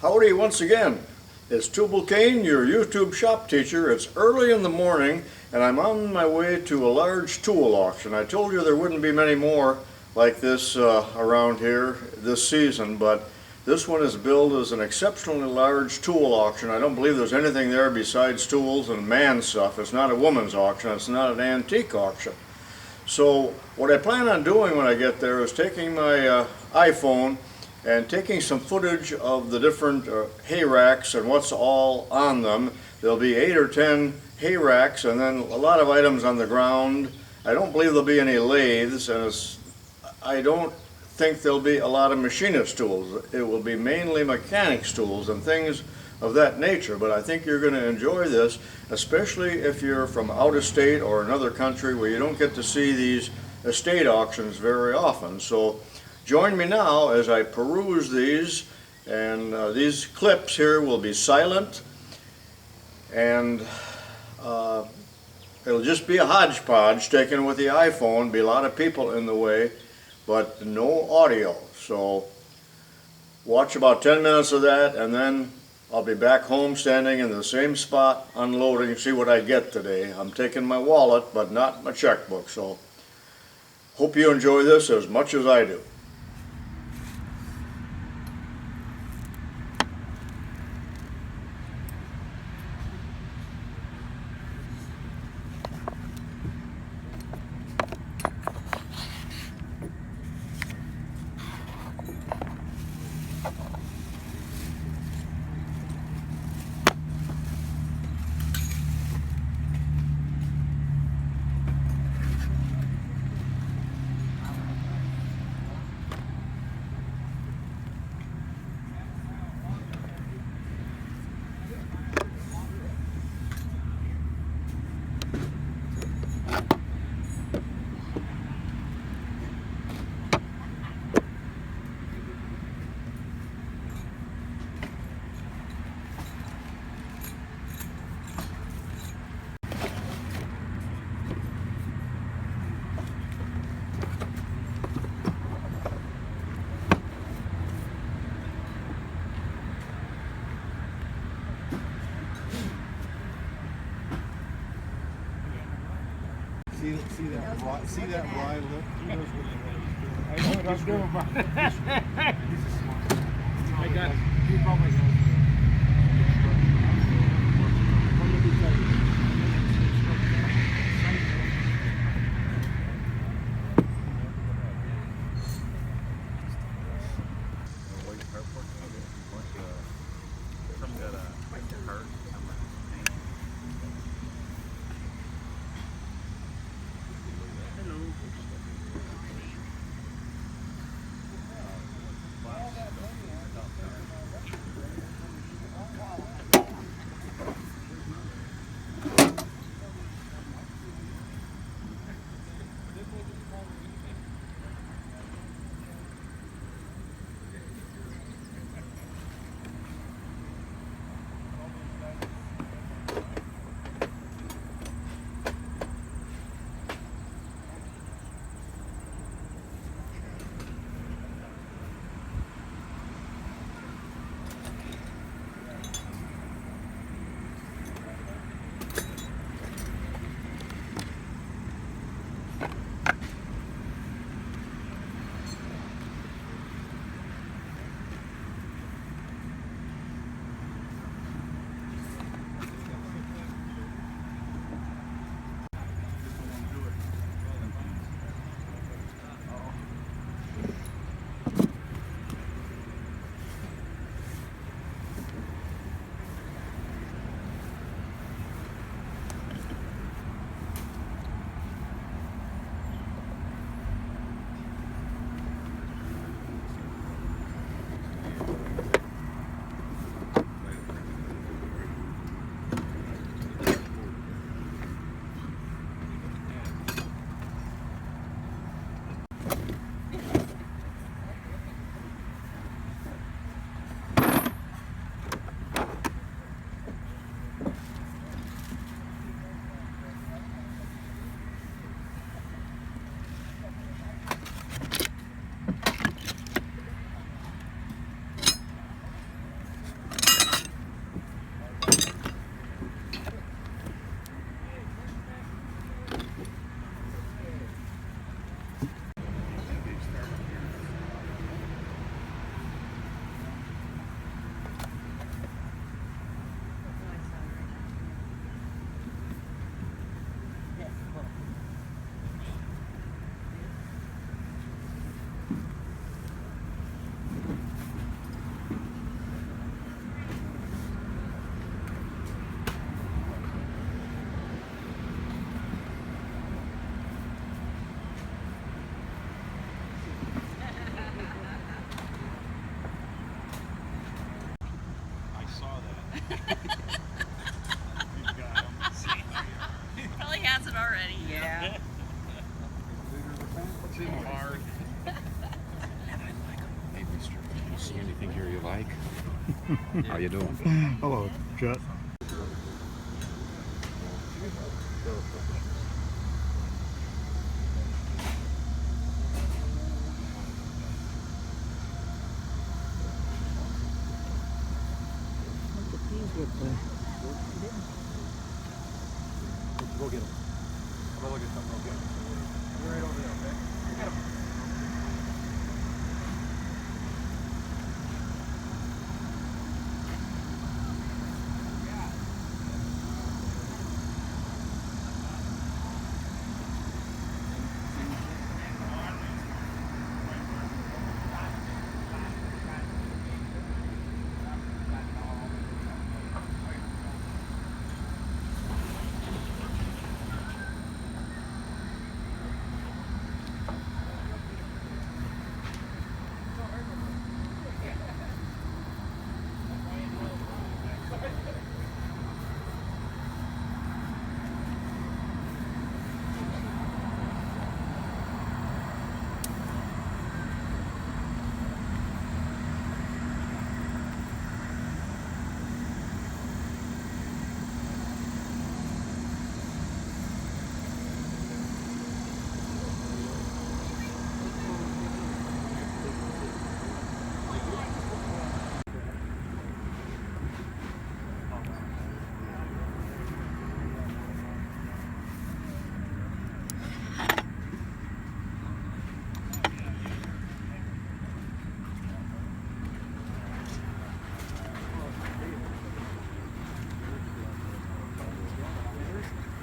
Howdy once again. It's Tubal Kane, your YouTube shop teacher. It's early in the morning and I'm on my way to a large tool auction. I told you there wouldn't be many more like this around here this season, but this one is billed as an exceptionally large tool auction. I don't believe there's anything there besides tools and man stuff. It's not a woman's auction. It's not an antique auction. So what I plan on doing when I get there is taking my iPhone and taking some footage of the different hay racks and what's all on them. There'll be 8 or 10 hay racks and then a lot of items on the ground. I don't believe there'll be any lathes, and I don't think there'll be a lot of machinist tools. It will be mainly mechanics tools and things of that nature, but I think you're going to enjoy this, especially if you're from out of state or another country where you don't get to see these estate auctions very often. So join me now as I peruse these, and these clips here will be silent, and it'll just be a hodgepodge taken with the iPhone. Be a lot of people in the way, but no audio. So watch about 10 minutes of that, and then I'll be back home standing in the same spot unloading, see what I get today. I'm taking my wallet, but not my checkbook, so hope you enjoy this as much as I do. See that wry look? He knows what he wants to do. I know what I'm doing, but he's a smart. I got it. He probably knows. it already. Yeah. Hard. Hey, mister, you see anything here you like? How you doing? Hello, Chet. Go get him. I'm gonna look at something real quick. You're right over there, okay? Go get him.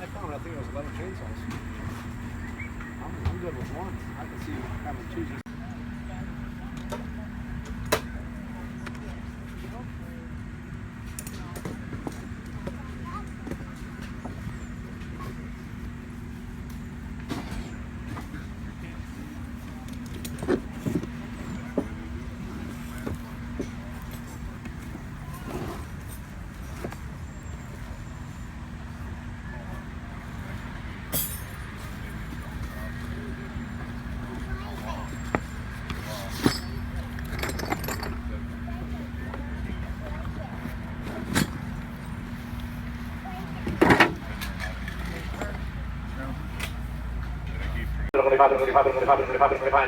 I found, I think it was 11 chainsaws. I'm good with one. I can see having two.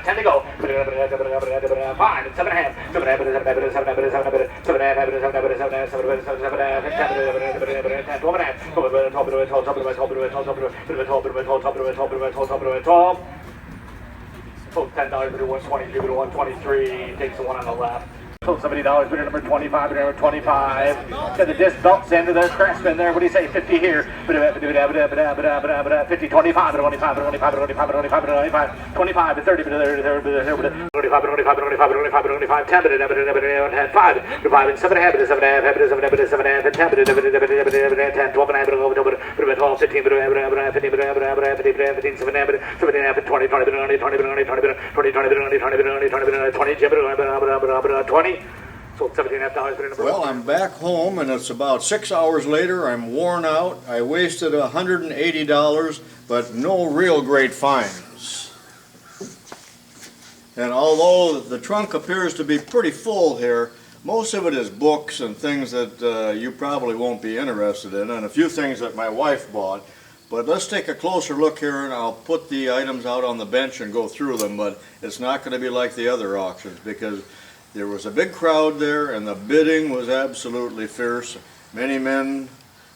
Ten to go. 5, 12. Total $10, bidder 123, bidder 123, takes the one on the left. Total $70, bidder number 25, bidder number 25. Got the disc belts into the crash spin there. What do you say? 50 here. 50, 25, 25, 25 to 30, 25, 10, 5, 5 and 7 half, 7 half, 10, 12 and a half, 12, 15, 15, 7 half, 20, 20. Sold $17.5. Well, I'm back home and it's about 6 hours later. I'm worn out. I wasted $180, but no real great finds. And although the trunk appears to be pretty full here, most of it is books and things that you probably won't be interested in, and a few things that my wife bought. But let's take a closer look here, and I'll put the items out on the bench and go through them, but it's not going to be like the other auctions because there was a big crowd there and the bidding was absolutely fierce. Many men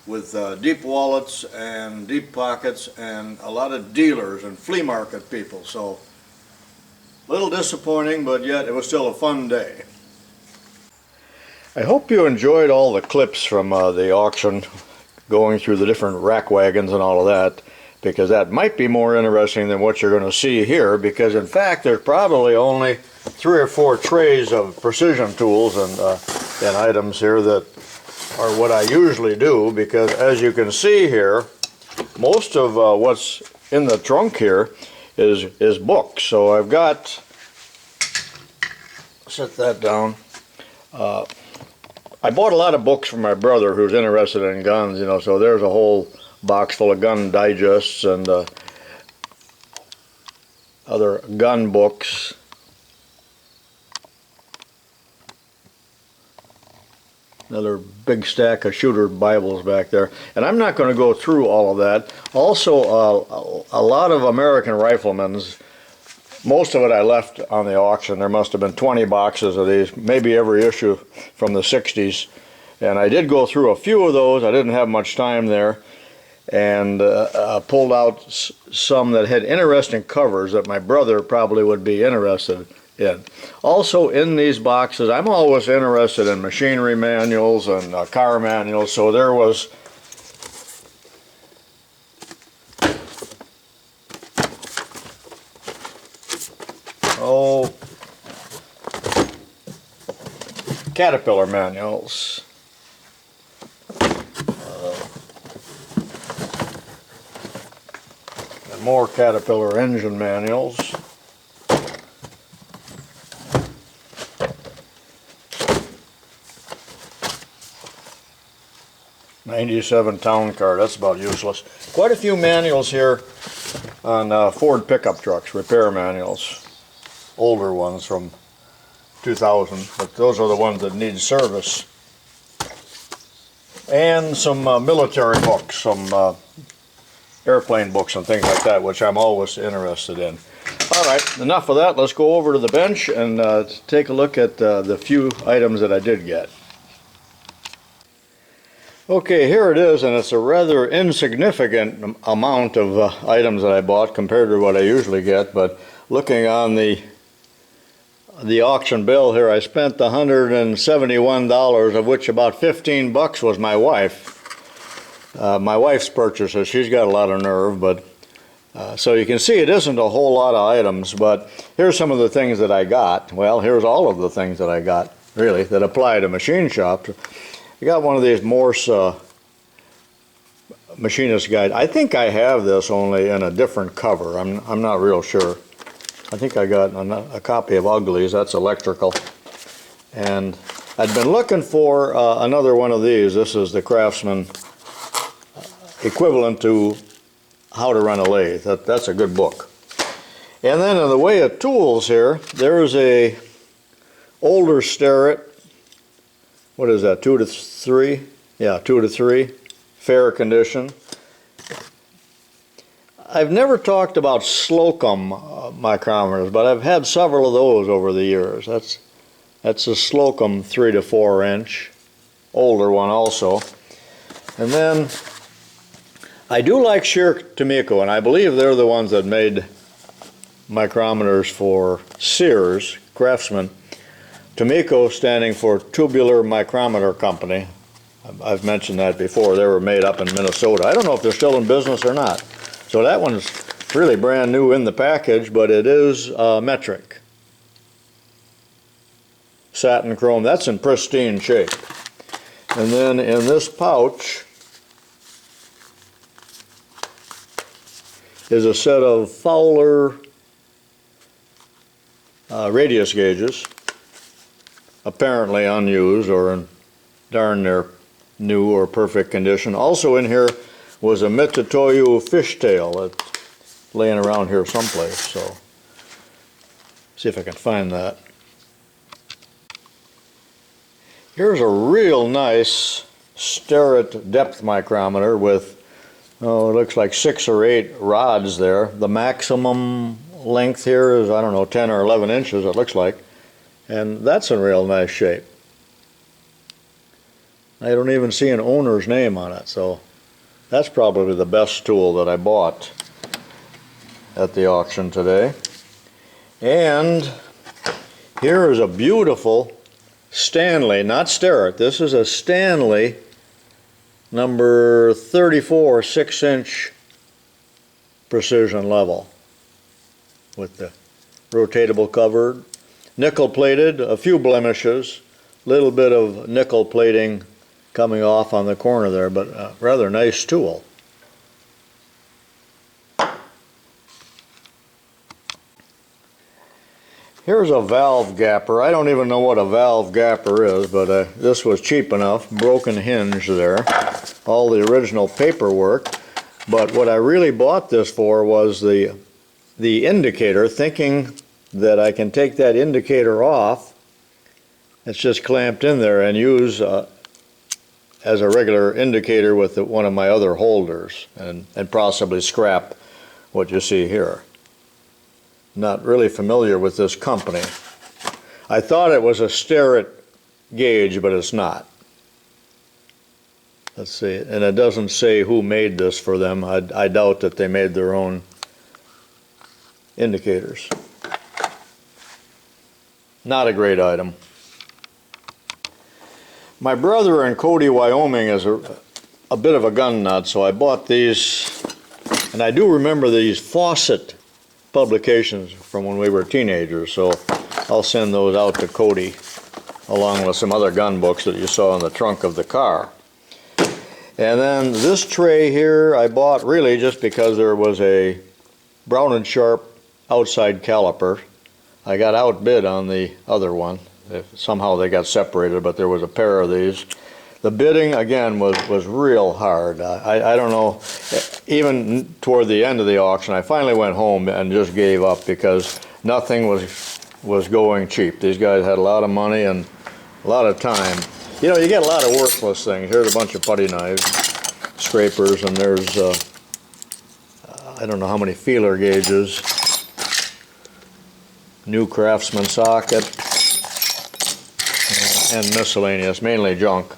with deep wallets and deep pockets and a lot of dealers and flea market people. So a little disappointing, but yet it was still a fun day. I hope you enjoyed all the clips from the auction, going through the different rack wagons and all of that, because that might be more interesting than what you're going to see here, because in fact there's probably only 3 or 4 trays of precision tools and items here that are what I usually do, because as you can see here, most of what's in the trunk here is books. So I've got, set that down. I bought a lot of books from my brother who's interested in guns, you know, so there's a whole box full of gun digests and other gun books. Another big stack of shooter Bibles back there. And I'm not going to go through all of that. Also, a lot of American Riflemen's, most of it I left on the auction. There must have been 20 boxes of these, maybe every issue from the 60s. And I did go through a few of those. I didn't have much time there. And pulled out some that had interesting covers that my brother probably would be interested in. Also in these boxes, I'm always interested in machinery manuals and car manuals, so there was Caterpillar manuals. And more Caterpillar engine manuals. '97 town car, that's about useless. Quite a few manuals here on Ford pickup trucks, repair manuals. Older ones from 2000, but those are the ones that need service. And some military books, some airplane books and things like that, which I'm always interested in. All right, enough of that. Let's go over to the bench and take a look at the few items that I did get. Okay, here it is, and it's a rather insignificant amount of items that I bought compared to what I usually get, but looking on the auction bill here, I spent $171, of which about 15 bucks was my wife. My wife's purchases. She's got a lot of nerve, but so you can see it isn't a whole lot of items, but here's some of the things that I got. Well, here's all of the things that I got, really, that apply to machine shop. I got one of these Morse machinist guide. I think I have this only in a different cover. I'm not real sure. I think I got a copy of Uglies. That's electrical. And I'd been looking for another one of these. This is the Craftsman equivalent to How to Run a Lathe. That's a good book. And then in the way of tools here, there's a older Starrett. What is that, 2 to 3? Yeah, 2 to 3, fair condition. I've never talked about Slocum micrometers, but I've had several of those over the years. That's a Slocum 3 to 4 inch, older one also. And then I do like Shear Tomiko, and I believe they're the ones that made micrometers for Sears, Craftsman. Tomiko standing for Tubular Micrometer Company. I've mentioned that before. They were made up in Minnesota. I don't know if they're still in business or not. So that one's really brand new in the package, but it is metric. Satin chrome. That's in pristine shape. And then in this pouch is a set of Fowler radius gauges. Apparently unused or in darn near new or perfect condition. Also in here was a Mitutoyo fishtail that's laying around here someplace, so see if I can find that. Here's a real nice Starrett depth micrometer with, oh, it looks like 6 or 8 rods there. The maximum length here is, I don't know, 10 or 11 inches it looks like. And that's in real nice shape. I don't even see an owner's name on it, so that's probably the best tool that I bought at the auction today. And here is a beautiful Stanley, not Starrett, this is a Stanley number 34 6-inch precision level with the rotatable cover. Nickel plated, a few blemishes, little bit of nickel plating coming off on the corner there, but a rather nice tool. Here's a valve gapper. I don't even know what a valve gapper is, but this was cheap enough. Broken hinge there. All the original paperwork. But what I really bought this for was the indicator, thinking that I can take that indicator off. It's just clamped in there and use as a regular indicator with one of my other holders, and possibly scrap what you see here. Not really familiar with this company. I thought it was a Starrett gauge, but it's not. Let's see, and it doesn't say who made this for them. I doubt that they made their own indicators. Not a great item. My brother in Cody, Wyoming is a bit of a gun nut, so I bought these, and I do remember these Fawcett publications from when we were teenagers, so I'll send those out to Cody along with some other gun books that you saw in the trunk of the car. And then this tray here I bought really just because there was a Brown & Sharp outside caliper. I got outbid on the other one. Somehow they got separated, but there was a pair of these. The bidding again was real hard. I don't know, even toward the end of the auction I finally went home and just gave up because nothing was going cheap. These guys had a lot of money and a lot of time. You know, you get a lot of worthless things. Here's a bunch of putty knives, scrapers, and there's I don't know how many feeler gauges, new Craftsman socket, and miscellaneous, mainly junk.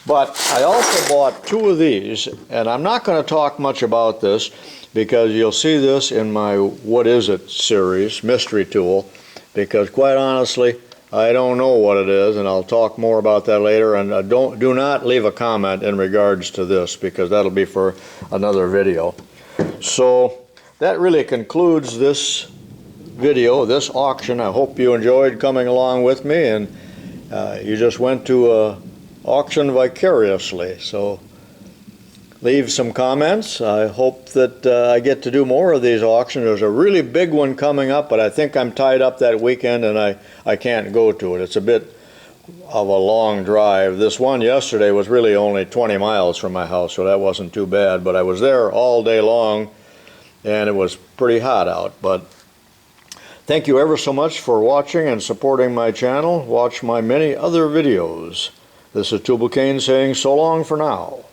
But I also bought two of these, and I'm not going to talk much about this because you'll see this in my What Is It series, mystery tool, because quite honestly, I don't know what it is, and I'll talk more about that later. And do not leave a comment in regards to this because that'll be for another video. So that really concludes this video, this auction. I hope you enjoyed coming along with me, and you just went to auction vicariously. So leave some comments. I hope that I get to do more of these auctions. There's a really big one coming up, but I think I'm tied up that weekend and I can't go to it. It's a bit of a long drive. This one yesterday was really only 20 miles from my house, so that wasn't too bad, but I was there all day long and it was pretty hot out. But thank you ever so much for watching and supporting my channel. Watch my many other videos. This is Tubal-Cain saying so long for now.